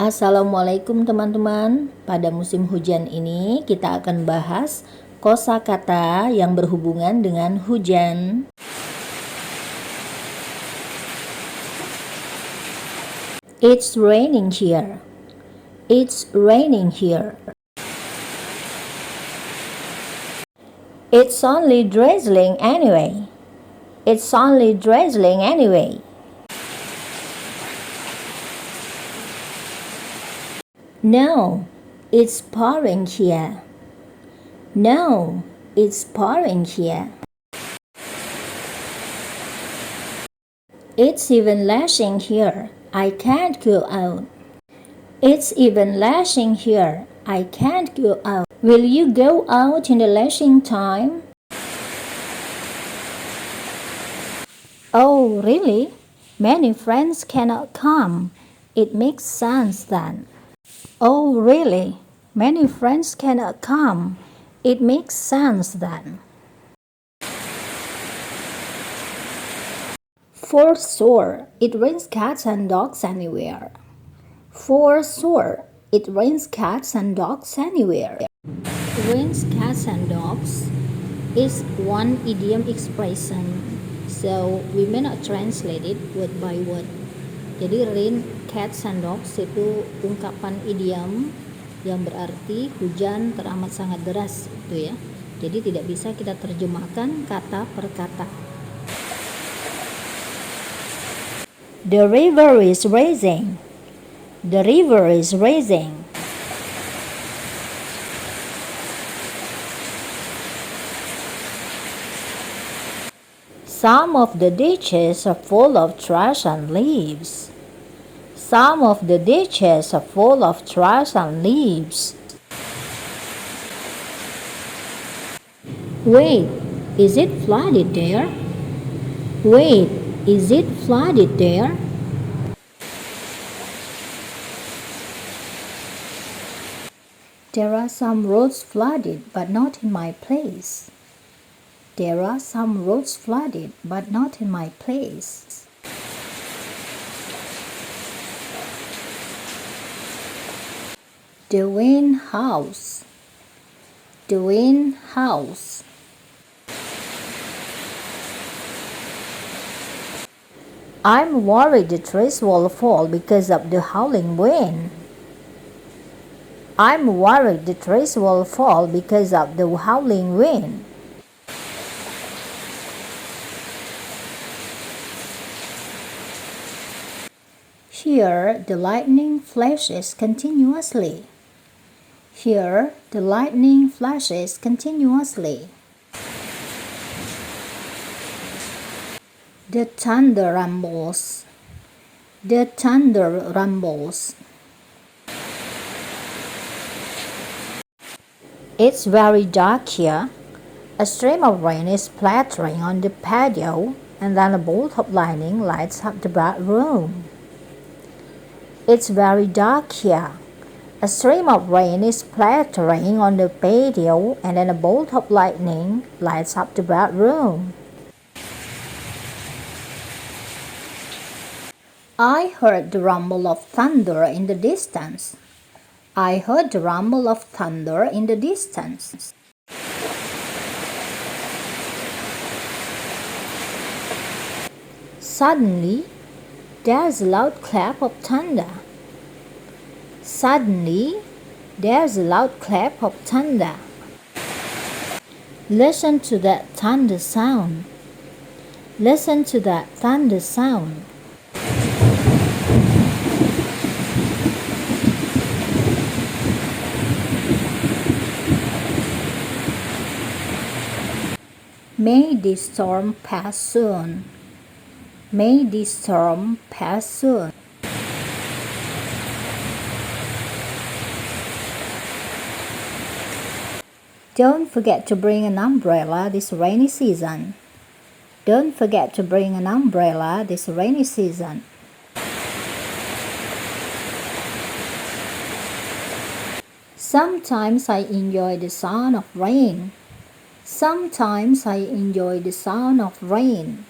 Assalamualaikum teman-teman. Pada musim hujan ini kita akan bahas kosakata yang berhubungan dengan hujan. It's raining here. It's raining here. It's only drizzling anyway. It's only drizzling anyway. No, it's pouring here. No, it's pouring here. It's even lashing here. I can't go out. It's even lashing here. I can't go out. Will you go out in the lashing time? Oh, really? Many friends cannot come. It makes sense then. Oh, really? Many friends cannot come. It makes sense then. For sure, it rains cats and dogs anywhere. For sure, it rains cats and dogs anywhere. Rains cats and dogs is one idiom expression, so we may not translate it word by word. Jadi rain, cats, and dogs itu ungkapan idiom yang berarti hujan teramat sangat deras gitu ya. Jadi tidak bisa kita terjemahkan kata per kata. The river is rising. The river is rising. Some of the ditches are full of trash and leaves. Some of the ditches are full of trash and leaves. Wait, is it flooded there? Wait, is it flooded there? There are some roads flooded, but not in my place. There are some roads flooded, but not in my place. The wind howls. The wind howls. I'm worried the trees will fall because of the howling wind. I'm worried the trees will fall because of the howling wind. Here the lightning flashes continuously. Here the lightning flashes continuously. The thunder rumbles. The thunder rumbles. It's very dark here. A stream of rain is splattering on the patio, and then a bolt of lightning lights up the bedroom. It's very dark here. A stream of rain is splattering on the patio, and then a bolt of lightning lights up the bedroom. I heard the rumble of thunder in the distance. I heard the rumble of thunder in the distance. Suddenly, there's a loud clap of thunder. Suddenly, there's a loud clap of thunder. Listen to that thunder sound. Listen to that thunder sound. May this storm pass soon. May this storm pass soon. Don't forget to bring an umbrella this rainy season. Don't forget to bring an umbrella this rainy season. Sometimes I enjoy the sound of rain. Sometimes I enjoy the sound of rain.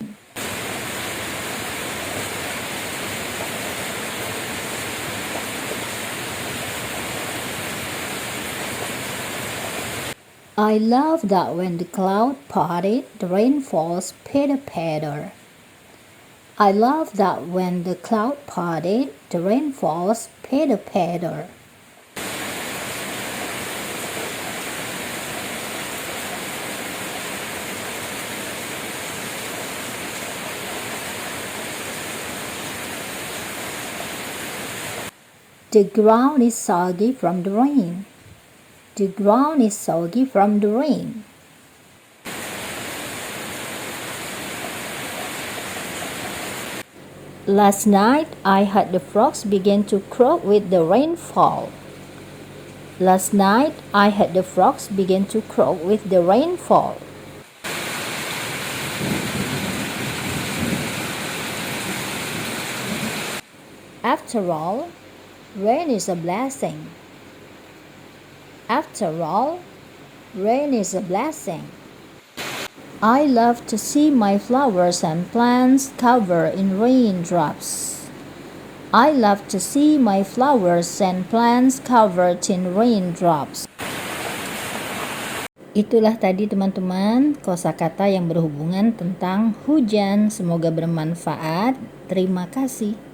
I love that when the cloud parted, the rain falls pitter-patter. I love that when the cloud parted, the rain falls pitter-patter. The ground is soggy from the rain. The ground is soggy from the rain. Last night I heard the frogs begin to croak with the rainfall. Last night I heard the frogs begin to croak with the rainfall. After all, rain is a blessing. After all, rain is a blessing. I love to see my flowers and plants covered in raindrops. I love to see my flowers and plants covered in raindrops. Itulah tadi teman-teman kosakata yang berhubungan tentang hujan. Semoga bermanfaat. Terima kasih.